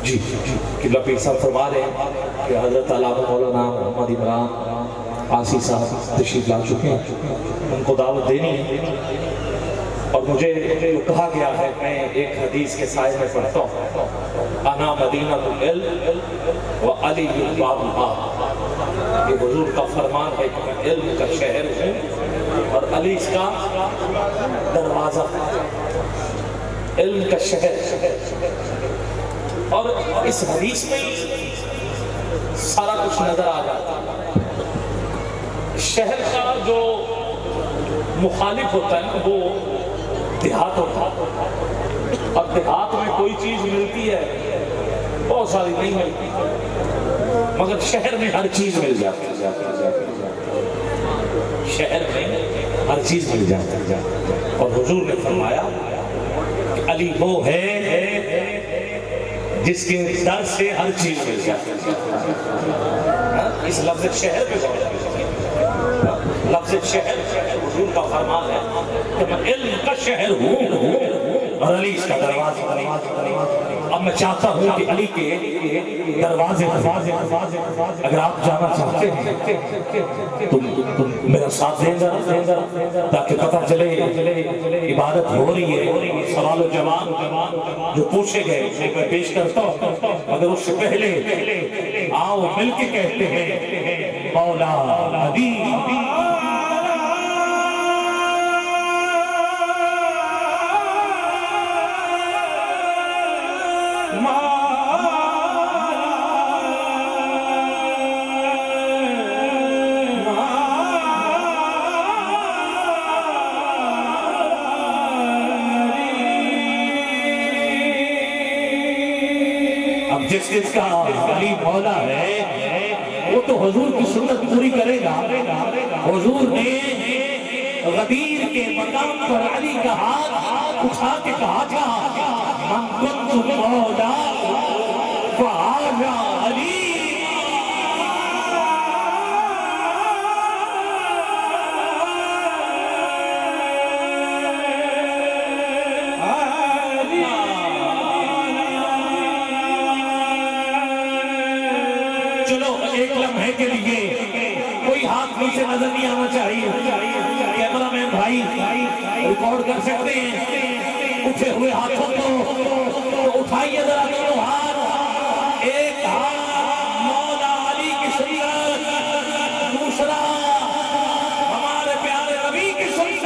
جی قبلہ پیر صاحب فرما رہے ہیں کہ حضرت علامہ مولانا محمد عمران عاصی صاحب تشریف لا چکے ہیں، ان کو دعوت دینی ہے، اور مجھے جو کہا گیا ہے میں ایک حدیث کے سائے میں پڑھتا ہوں، انا مدینہ العلم و علی بابها، یہ حضور کا فرمان ہے کہ میں علم کا شہر ہوں اور علی اس کا دروازہ، علم کا شہر۔ اور اس حدیث میں سارا کچھ نظر آ جاتا ہے۔ شہر کا جو مخالف ہوتا ہے نا وہ دیہات ہوتا ہے، اور دیہات میں کوئی چیز ملتی ہے بہت ساری نہیں ملتی، مگر شہر میں ہر چیز مل جاتی ہے، شہر میں ہر چیز مل جاتی ہے۔ اور حضور نے فرمایا کہ علی وہ ہے جس کے در سے ہر چیز مل جاتی ہے۔ اس لفظ شہر پہ غور کیجیے، لفظ شہر حضور کا فرمان ہے کہ میں علم کا شہر ہوں اور علی اس کا دروازہ۔ اب میں چاہتا ہوں کہ علی کے دروازے اگر آپ جانا چاہتے ہیں تم میرا ساتھ دیں گا تاکہ پتہ چلے عبادت ہو رہی ہے، سوال و جواب جو پوچھے گئے میں پیش کرتا ہوں، مگر اس سے پہلے آؤ مل کے کہتے ہیں مولا علی جس کا علی مولا ہے وہ تو حضور کی سنت پوری کرے گا۔ حضور نے غدیر کے مقام پر علی کا ہاتھ اٹھا کے کہا تھا من کنت مولا فہذا علی۔ کے لیے کوئی ہاتھ نیچے نظر نہیں آنا چاہیے، کیمرہ مین بھائی ریکارڈ کر سکتے ہیں، اٹھے ہوئے ہاتھوں کو اٹھائیے ذرا دونوں ہاتھ، ایک ہاتھ مولا علی کی سنت، دوسرا ہمارے پیارے نبی کی سنت،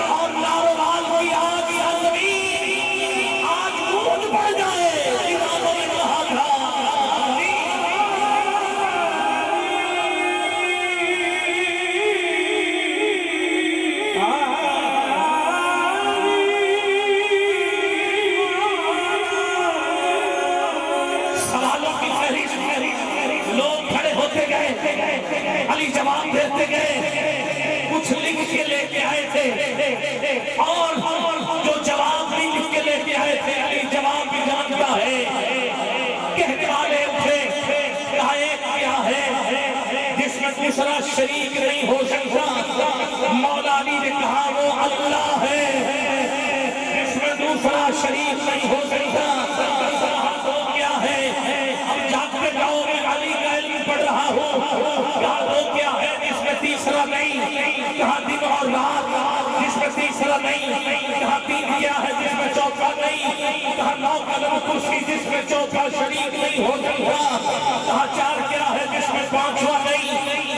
اور ناروال کی آگ یا زمین آج گونج پڑ جائے۔ اماموں نے کہا تھا علی جواب دیتے گئے، کچھ لکھ کے لے کے آئے تھے اور جو جواب بھی لکھ کے لے کے آئے تھے علی جواب بھی جانتا ہے۔ کہنے والے اٹھے، کہا ایک کیا ہے جس میں دوسرا شریک نہیں ہو سکتا؟ مولا علی نے کہا وہ اللہ ہے جس میں دوسرا شریک نہیں ہو سکتا۔ وہ کیا ہے؟ اب جاگتے جاؤ، میں علی کا علم پڑھ رہا ہوں۔ وہ کیا ہے جس میں تیسرا نہیں؟ کہا دن اور رات جس میں تیسرا نہیں۔ کہا تین کیا ہے جس میں چوتھا نہیں؟ کہا نو قدم کرسی جس میں چوتھا شریک نہیں ہو سکتا۔ کہا چار کیا ہے جس میں پانچواں نہیں؟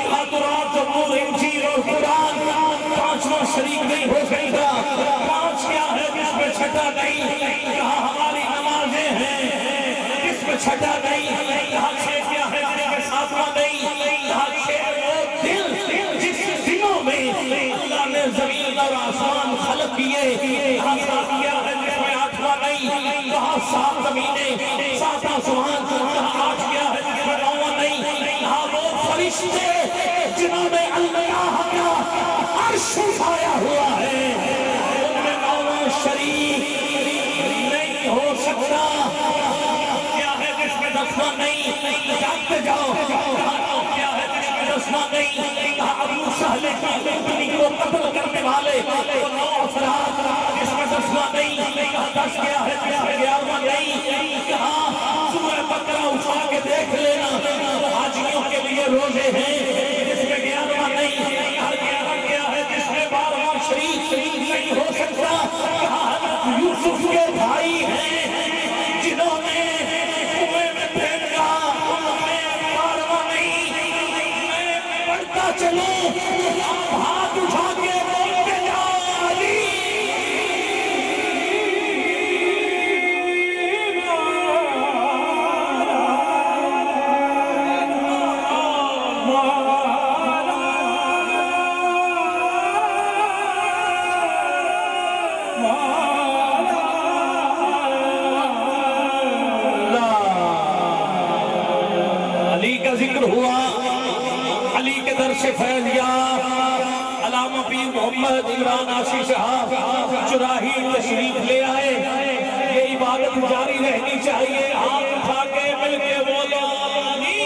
کہا قرآن زبور انجیل اور قرآن پانچواں شریک نہیں ہو سکتا۔ پانچ کیا ہے جس میں چھٹا نہیں؟ کہا ہماری نمازیں ہیں جس میں چھٹا نہیں۔ کہا چھ کیا ہے جس میں ساتواں نہیں؟ کہا چھ وہ دل جس دنوں میں اللہ نے زمین اور آسمان خلق کیے۔ کہا سات کیا ہے جس میں آٹھواں نہیں؟ کہا سات زمینیں سات آسمان۔ کہا آٹھ کیا ہے جس میں نواں نہیں؟ کہا وہ فرشتے جنہوں نے اللہ کا عرش اٹھایا ہوا ہے ان میں نواں شریک نہیں ہو سکتا۔ کیا ہے جس میں دسواں نہیں؟ جانتے جاؤ کیا ہے جس میں دسواں نہیں؟ کہا ابو سہل کی کو قتل کرنے والے وہ 9 افراد جس میں 10واں نہیں۔ کہا 10 کیا ہے جس میں 11واں نہیں۔ کہا یوسف کے بھائی ہیں جنہوں نے کنویں میں پھینکا، انہوں نے ماروا نہیں، میں پڑھتا چلوں، آپ ہاتھ اٹھا کے بولتے جاؤ علی ذکر ہوا، علی کے در سے فیض یاب علامہ پیر محمد عمران عاشق صاحب چراہی تشریف لے آئے۔ یہ عبادت جاری رہنی چاہیے، ہاتھ اٹھا کے مل کے بولو علی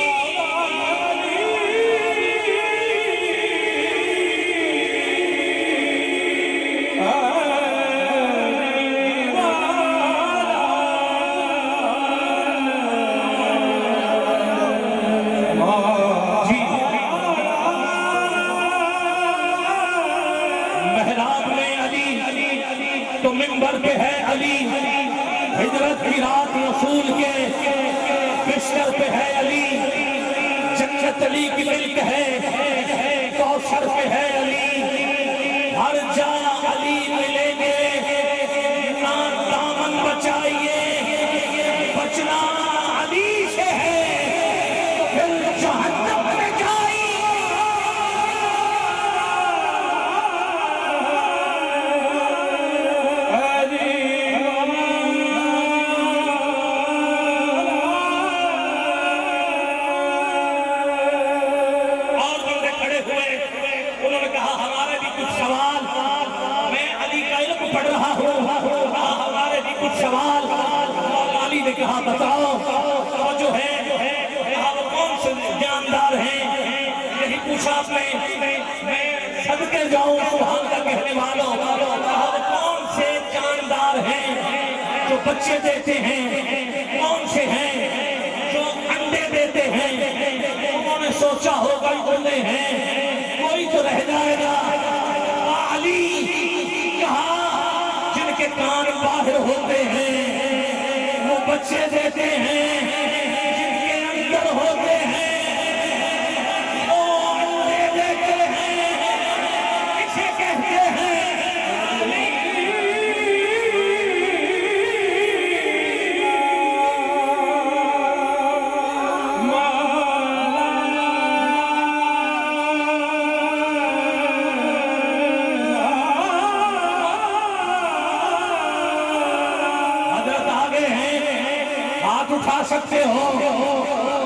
تو منبر پہ ہے علی، ہجرت کی رات رسول کے بستر پہ ہے علی، جنت علی کی ملک ہے، کوثر پہ ہے علی، ہر جا علی ملیں گے، نا دامن بچائیے، بچنا علی سے ہے پھر جہنم میں جائیے۔ کہا بتاؤ وہ جو ہے کہا وہ کون سے جاندار ہیں، یہی پوچھا میں صدقے جاؤں سبحان کا کہنے والوں، کہا وہ کون سے جاندار ہیں جو بچے دیتے ہیں، کون سے ہیں جو انڈے دیتے ہیں، انہوں نے سوچا ہوگا بولے ہیں کوئی تو رہ جائے گا، علی کہا جن کے کان باہر ہوتے ہیں بچے دیتے ہیں، جن کے اندر ہوتے ہیں وہ انڈے دیتے ہیں، اسے کہتے ہیں اٹھا سکتے ہو،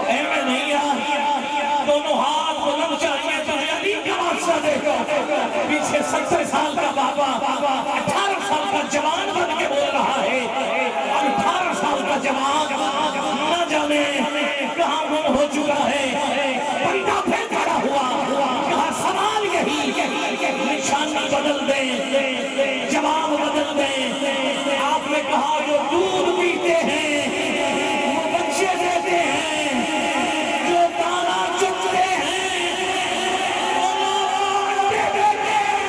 اے میں نہیں دونوں ہاتھ بلند چاہیے تو علی کا واسطہ دیکھو، پیچھے 70 سال کا بابا 18 سال کا جوان بن کے بول رہا ہے، اور 18 سال کا جوان نہ جانے کہاں گم ہو چکا ہے، بندہ پھر کھڑا ہوا، کہا سوال یہی نشانی بدل دیں، جواب بدل دیں، آپ نے کہا جو دودھ پیتے ہیں دیتے ہیں، جو دانا چکتے ہیں وہ انڈے دیتے ہیں۔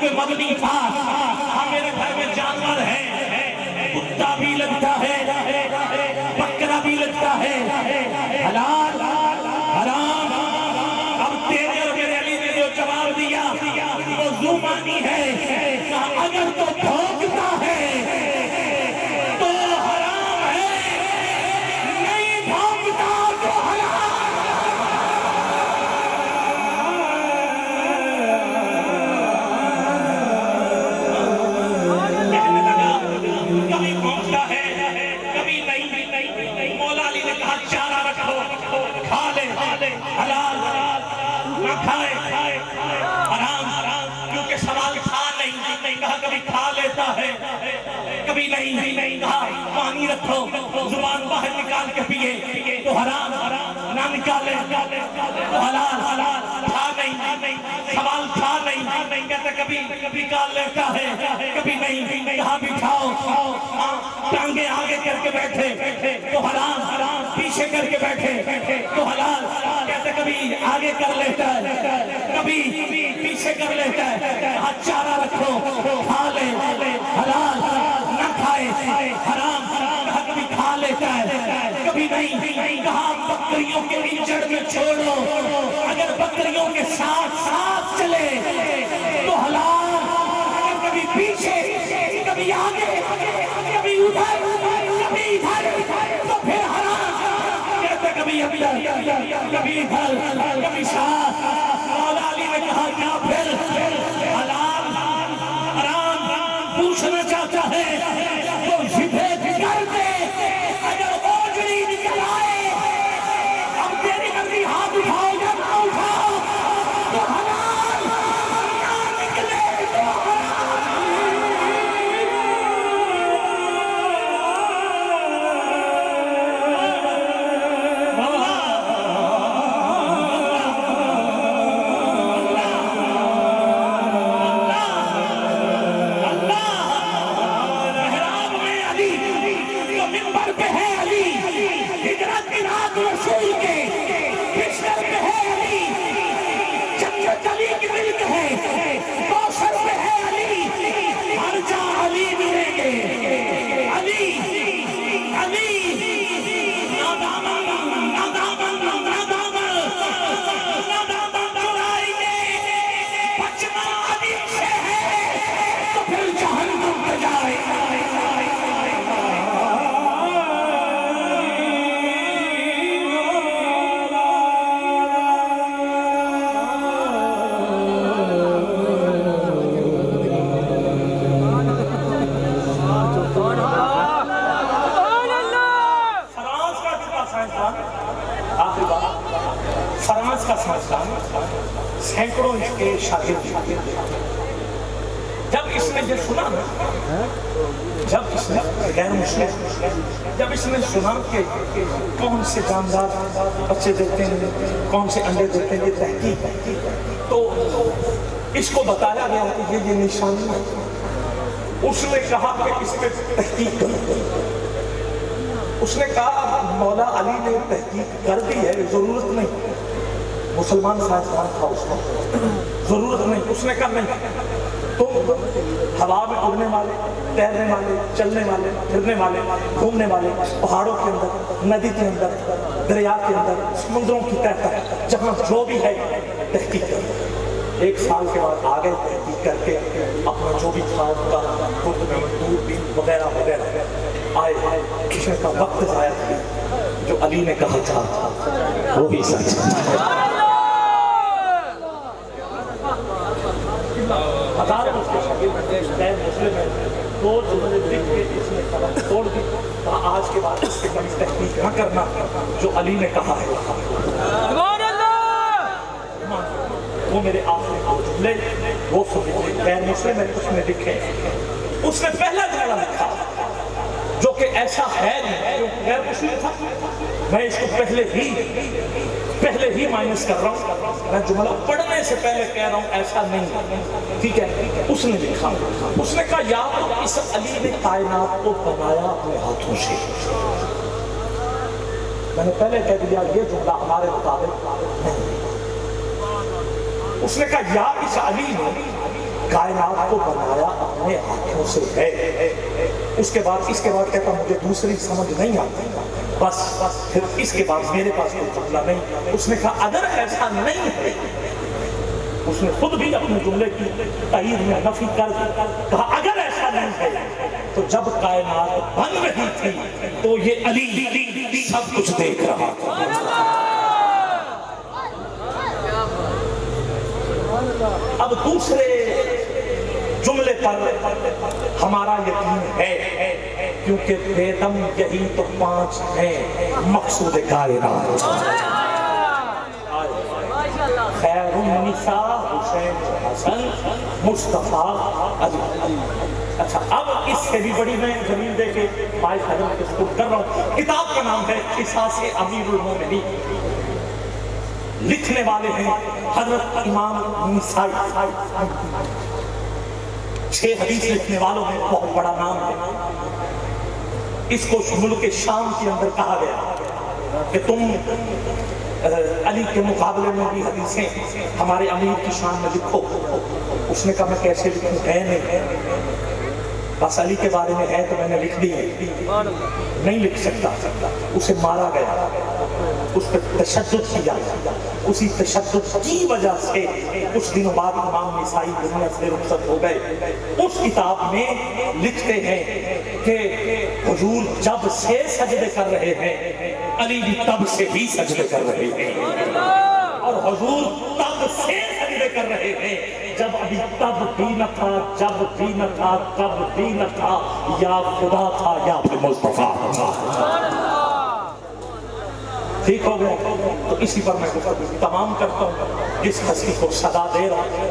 میں مبنی تھا. میرے گھر میں جانور ہے, کتا بھی لگتا ہے, بکرا بھی لگتا ہے, حلال حرام. اب تیرے اور میرے علی نے جو جواب دیا وہ زبانی ہے. اگر تو بھونکتا ہے تو حرام ہے, نہیں بھونکتا تو حلال. کہنے لگا کبھی بھونکتا ہے کبھی نہیں. مولا علی نے کہا چارہ رکھو, کھا لے, حلال نہ کھائے, حرام. کیونکہ سوال تھا نہیں, کہا کبھی کھا لیتا ہے کبھی نہیں. کہا پانی رکھو, زبان باہر نکال کے پیے تو حرام, نہ نکالے تو حلال. تھا نہیں, سوال تھا نہیں, کہتے کبھی نکال لیتا ہے کبھی نہیں. کہا بٹھاؤ, ٹانگیں آگے کر کے بیٹھے تو حرام, پیچھے کر کے بیٹھے تو حلال. کہتے کبھی آگے کر لیتا ہے کبھی پیچھے کر لیتا ہے. ہاتھ چارہ رکھو, کھا لے, حلال نہ کھائے حرام. کہا کبھی کھا لیتا ہے کبھی نہیں. کہا بکریوں کے انجڑ میں چھوڑو, اگر بکریوں کے ساتھ چلے تو حلال. اگر کبھی پیچھے کبھی آگے کبھی ادھر کبھی ادھر تو پھر حرام. کہتے کبھی ادھر کبھی ادھر کبھی ساتھ. مولا علی نے کہا کیا پھر حلال حرام پوچھنا چاہتا ہے تو شبہ کر دے. اگر اوجڑی نکل آئے, اب تیری مرضی, ہاتھ اٹھاؤ یا نہ اٹھاؤ تو حلال, نہ نکلے تو فرانس کا سائنسدان سینکڑوں اس کے شاگرد. جب اس نے یہ سنا, جب اس نے غیر مسلم, جب اس نے سنا کہ کون سے جاندار بچے دیتے ہیں, کون سے انڈے دیتے ہیں, یہ تحقیق, تو اس کو بتایا گیا کہ یہ نشانی ہے. اس نے کہا کہ اس پہ تحقیق کرو. اس نے کہا مولا علی نے تحقیق کر دی ہے, ضرورت نہیں. مسلمان سائنسدان تھا اس کو, ضرورت نہیں. اس نے کہا نہیں, تم ہوا میں اڑنے والے, تیرنے والے, چلنے والے, پھرنے والے, گھومنے والے, پہاڑوں کے اندر, ندی کے اندر, دریا کے اندر, سمندروں کی تہہ تک, جہاں جو بھی ہے تحقیق کرو. 1 سال کے بعد آگے تحقیق کر کے اپنا جو بھی تھا ان کا دوربین وغیرہ وغیرہ آئے. کسی کا وقت ضائع کیا, جو علی نے کہا تھا وہ بھی سچ ہے. ہزاروں اس کے شاگرد غیر مسلم ہیں, 2 جملے لکھ کے اس نے قلم توڑ دی. آج کے بعد اس کے کبھی تحقیق نہ کرنا, جو علی نے کہا ہے وہ میرے آخری 2 جملے وہ سمجھے. غیر مسلم ہے, اس نے لکھے. اس نے پہلا جملہ لکھا جو کہ ایسا ہے نہیں, غیر مسلم تھا. میں اس کو پہلے ہی مائنس کر رہا ہوں. میں جملہ پڑھنے سے پہلے کہہ رہا ہوں ایسا نہیں, ٹھیک ہے. اس نے لکھا, اس نے کہا یا تو اس علی نے کائنات کو بنایا اپنے ہاتھوں سے. میں نے پہلے کہہ دیا یہ جملہ ہمارے مطابق نہیں. اس نے کہا یا اس علی نے کائنات کو بنایا اپنے ہاتھوں سے ہے۔ اس کے بعد کہتا مجھے دوسری سمجھ نہیں آتی، بس پھر اس کے بعد میرے پاس کوئی جملہ نہیں۔ اس نے کہا اگر ایسا نہیں ہے، اس نے خود بھی اپنے جملے کی تائید میں نفی کر کہا اگر ایسا نہیں ہے تو جب کائنات بن رہی تھی تو یہ علی سب کچھ دیکھ رہا تھا۔ اب دوسرے جملے پر ہمارا یقین ہے، کیونکہ بے دم یہی تو 5 ہیں مقصود کائنات۔ خیر النساء حسین حسن مصطفیٰ علی۔ اچھا اب اس سے بھی بڑی میں زمین دے کے مائک حضرت کے سپرد کر رہا ہوں۔ کتاب کا نام ہے قصاص امیر المومنین، لکھنے والے ہیں حضرت امام نسائی۔ 6 حدیث لکھنے والوں میں بہت بڑا نام ہے۔ اس کو ملک شام کے اندر کہا گیا کہ تم علی کے مقابلے میں بھی حدیثیں ہمارے امیر کی شان میں لکھو۔ اس نے کہا میں کیسے لکھوں، ہے نہیں، بس علی کے بارے میں ہے تو میں نے لکھ دی، نہیں لکھ سکتا۔ اسے مارا گیا، اس پر تشدد کیا گیا۔ اسی تشدد کی وجہ سے کچھ دنوں بعد امام نسائی دنیا سے رخصت ہو گئے۔ اس کتاب میں لکھتے ہیں کہ حضور جب سے سجدے کر رہے ہیں، علی بھی تب سے ہی سجدے کر رہے ہیں، اور حضور تب سے سجدے کر رہے ہیں جب ابھی تب بھی نہ تھا، جب بھی نہ تھا، تب بھی نہ تھا، یا خدا تھا یا پھر مصطفیٰ تھا۔ ٹھیک ہو گیا؟ تو اسی پر میں تمام کرتا ہوں۔ جس ہستی کو صدا دے رہا ہے،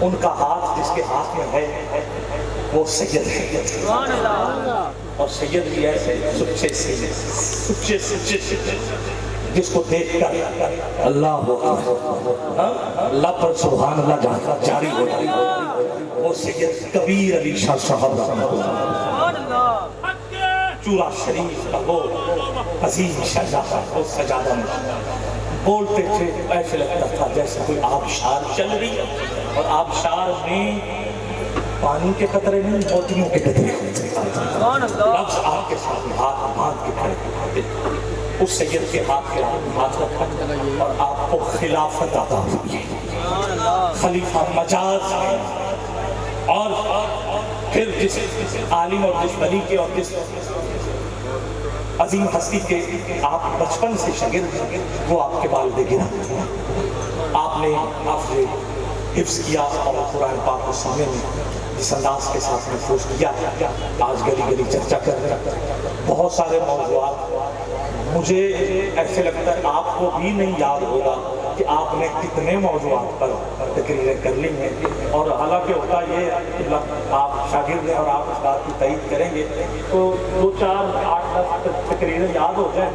ان کا ہاتھ جس کے ہاتھ میں ہے وہ سید ہے، اور سید بھی ایسے سچے سچے جس کو دیکھ کر اللہ اللہ پر سبحان اللہ جاری ہو جائے، وہ سید کبیر علی شاہ صاحب چورا شریف کا وہ عظیم شہزادہ، وہ سجادہ میں بولتے تھے ایسے لگتا تھا جیسے کوئی آبشار چل رہی ہے، اور آبشار میں پانی کے قطرے نہیں، موتیوں کے قطرے لفظ آپ کے ساتھ ہاتھ باندھ کے کھڑے ہوتے۔ اس سید کے ہاتھ کے ہاتھ رکھا اور آپ کو خلافت عطا ہوئی، خلیفہ مجاز۔ اور پھر جس عالم اور جس ولی کے اور جس عظیم ہستی کے آپ بچپن سے شاگرد، وہ آپ کے والد گرامی، آپ نے حفظ کیا اور قرآن پاک کو سامنے میں جس انداز کے ساتھ محفوظ کیا۔ آج گلی گلی چرچا کر رہے ہیں بہت سارے موضوعات، مجھے ایسے لگتا ہے آپ کو بھی نہیں یاد ہوگا کہ آپ نے کتنے موضوعات پر تقریریں کر لی ہیں، اور حالانکہ ہوتا یہ کہ آپ شاگرد ہیں اور آپ اس بات کی تائید کریں گے تو 2 4 8 10 تقریریں یاد ہو جائیں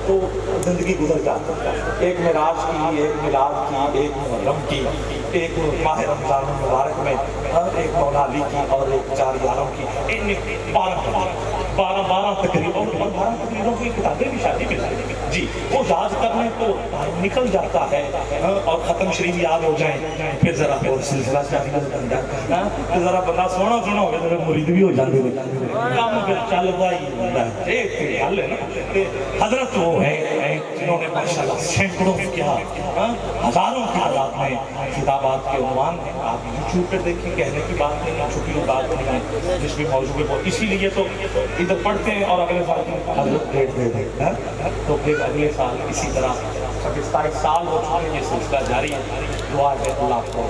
تو زندگی گزر جاتی ہے۔ ایک معراج کی، ایک میلاد کی، ایک محرم کی، ایک ماہ رمضان المبارک میں، ایک مولا علی کی، اور ایک 4 یاروں کی، 12 تقریروں کی کتابیں بھی شادی میں جی وہ یاد کرنے تو نکل جاتا ہے، اور ختم شریف یاد ہو جائیں پھر ذرا اور سلسلہ شادی بن جاتا ہے، تو ذرا بندہ سونا ہو گیا تو مرید بھی ہو جاتے ہیں، کام پھر چلتا ہی حل ہے نا۔ حضرت وہ ہے جنہوں نے ماشاءاللہ سینکڑوں کیا، ہزاروں کی تعداد میں کتابات کے عنوان ہیں، آپ یوٹیوب پہ دیکھیں، کہنے کی بات نہیں ہے، چھپی ہوئی بات نہیں ہے، جس بھی موضوع پہ اسی لیے تو ادھر پڑھتے ہیں اور اگلے سال حضرت ڈیٹ دے دیں، تو پھر اگلے سال اسی طرح 27 سال ہو چکے، یہ سلسلہ جاری ہے۔ دعا ہے اللہ کو